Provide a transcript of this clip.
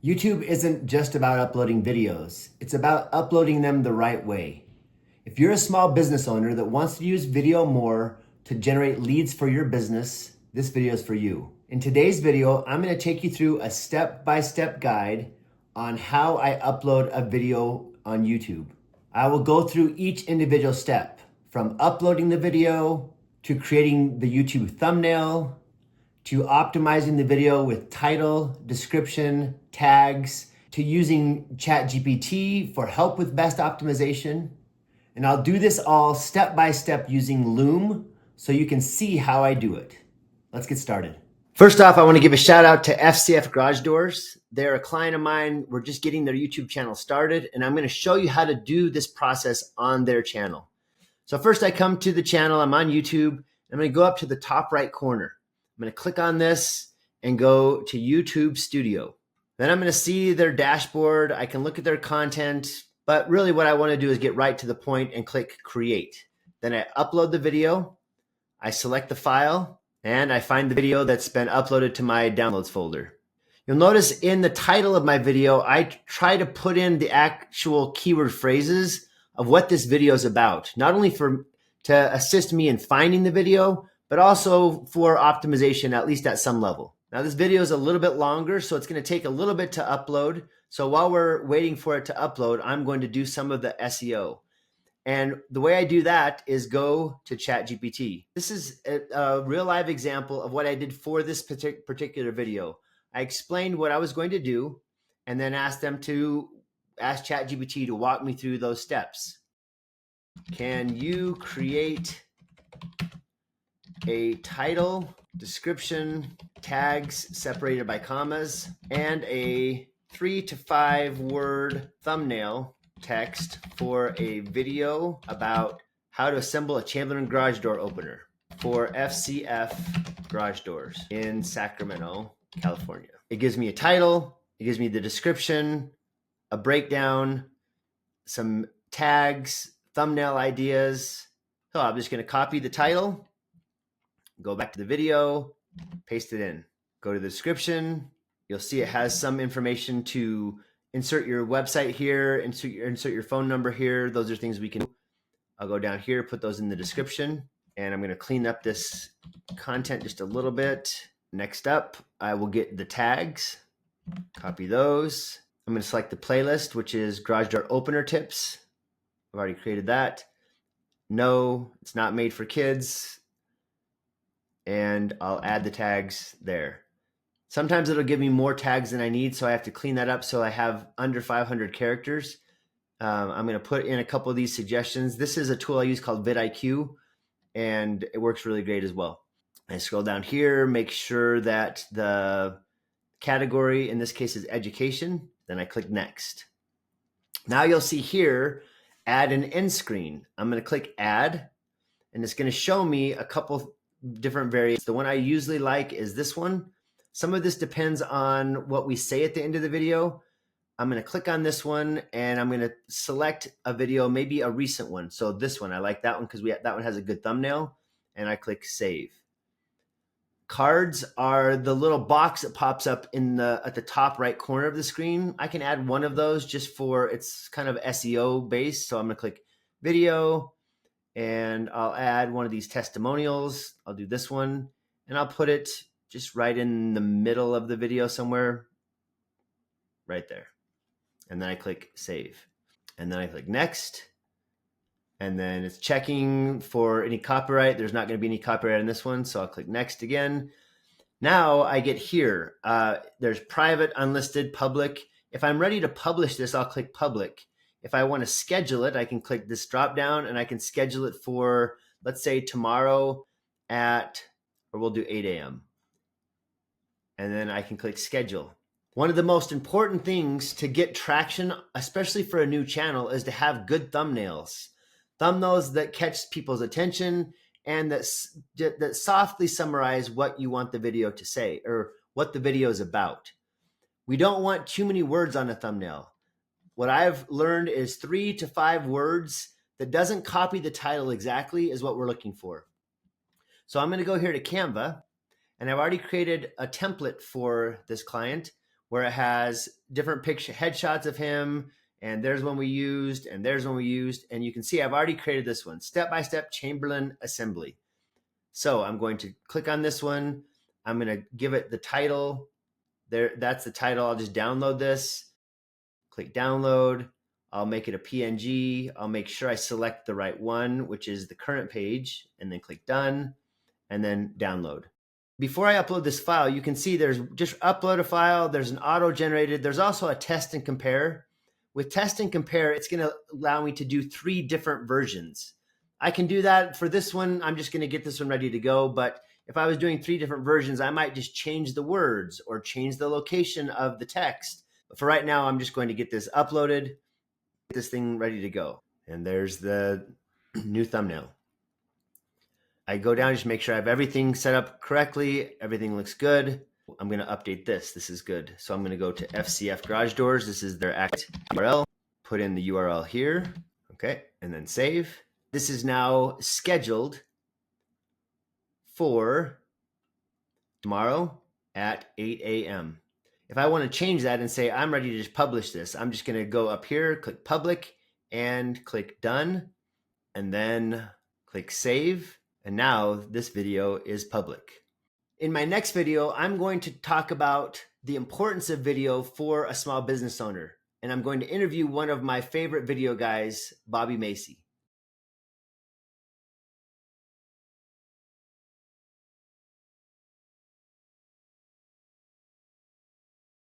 YouTube isn't just about uploading videos. It's about uploading them the right way. If you're a small business owner that wants to use video more to generate leads for your business, this video is for you. In today's video, I'm going to take you through a step-by-step guide on how I upload a video on YouTube. I will go through each individual step, from uploading the video to creating the YouTube thumbnail, to optimizing the video with title, description, tags, to using ChatGPT for help with best optimization. And I'll do this all step by step using Loom so you can see how I do it. Let's get started. First off, I want to give a shout out to FCF Garage Doors. They're a client of mine. We're just getting their YouTube channel started, and I'm going to show you how to do this process on their channel. So first I come to the channel. I'm on YouTube. I'm going to go up to the top right corner. I'm going to click on this and go to YouTube Studio. Then I'm going to see their dashboard. I can look at their content, but really what I want to do is get right to the point and click Create. Then I upload the video. I select the file and I find the video that's been uploaded to my downloads folder. You'll notice in the title of my video, I try to put in the actual keyword phrases of what this video is about, not only to assist me in finding the video, but also for optimization, at least at some level. Now this video is a little bit longer, so it's going to take a little bit to upload. So while we're waiting for it to upload, I'm going to do some of the SEO. And the way I do that is go to ChatGPT. This is a real live example of what I did for this particular video. I explained what I was going to do and then asked ChatGPT to walk me through those steps. Can you create a title, description, tags separated by commas, and a 3 to 5 word thumbnail text for a video about how to assemble a Chamberlain garage door opener for FCF Garage Doors in Sacramento, California. It gives me a title, it gives me the description, a breakdown, some tags, thumbnail ideas. So I'm just going to copy the title, go back to the video, paste it in. Go to the description. You'll see it has some information to insert your website here, insert your phone number here. Those are things we can do. I'll go down here, put those in the description, and I'm going to clean up this content just a little bit. Next up, I will get the tags, copy those. I'm going to select the playlist, which is garage door opener tips. I've already created that. No, it's not made for kids. And I'll add the tags there. Sometimes it'll give me more tags than I need, so I have to clean that up so I have under 500 characters. I'm going to put in a couple of these suggestions. This is a tool I use called vidIQ, and it works really great as well. I scroll down here, make sure that the category in this case is education. Then I click next. Now you'll see here, add an end screen. I'm going to click add, and it's going to show me a couple different variants. The one I usually like is this one. Some of this depends on what we say at the end of the video. I'm going to click on this one and I'm going to select a video, maybe a recent one. So this one, I like that one because that one has a good thumbnail, and I click save. Cards are the little box that pops up at the top right corner of the screen. I can add one of those just for, it's kind of SEO based. So I'm going to click video and I'll add one of these testimonials. I'll do this one and I'll put it just right in the middle of the video somewhere right there. And then I click save. And then I click next. And then it's checking for any copyright. There's not going to be any copyright on this one. So I'll click next again. Now I get here. There's private, unlisted, public. If I'm ready to publish this, I'll click public. If I want to schedule it, I can click this drop down and I can schedule it for, let's say tomorrow we'll do 8 a.m. And then I can click schedule. One of the most important things to get traction, especially for a new channel, is to have good thumbnails. Thumbnails that catch people's attention and that softly summarize what you want the video to say or what the video is about. We don't want too many words on a thumbnail. What I've learned is 3 to 5 words that doesn't copy the title exactly is what we're looking for. So I'm going to go here to Canva, and I've already created a template for this client where it has different picture headshots of him, and there's one we used, and there's one we used, and you can see I've already created this one, step-by-step Chamberlain assembly. So I'm going to click on this one. I'm going to give it the title. There, that's the title. I'll just download this. Click download. I'll make it a PNG. I'll make sure I select the right one, which is the current page, and then click done, and then download. Before I upload this file, you can see there's just upload a file. There's an auto-generated. There's also a test and compare. With test and compare, it's going to allow me to do 3 different versions. I can do that for this one. I'm just going to get this one ready to go. But if I was doing 3 different versions, I might just change the words or change the location of the text. But for right now, I'm just going to get this uploaded, get this thing ready to go. And there's the new thumbnail. I go down, just make sure I have everything set up correctly. Everything looks good. I'm going to update this. This is good. So I'm going to go to FCF Garage Doors. This is their act URL. Put in the URL here. Okay. And then save. This is now scheduled for tomorrow at 8 a.m. If I want to change that and say, I'm ready to just publish this, I'm just going to go up here, click public, and click done, and then click save. And now this video is public. In my next video, I'm going to talk about the importance of video for a small business owner. And I'm going to interview one of my favorite video guys, Bobby Macy.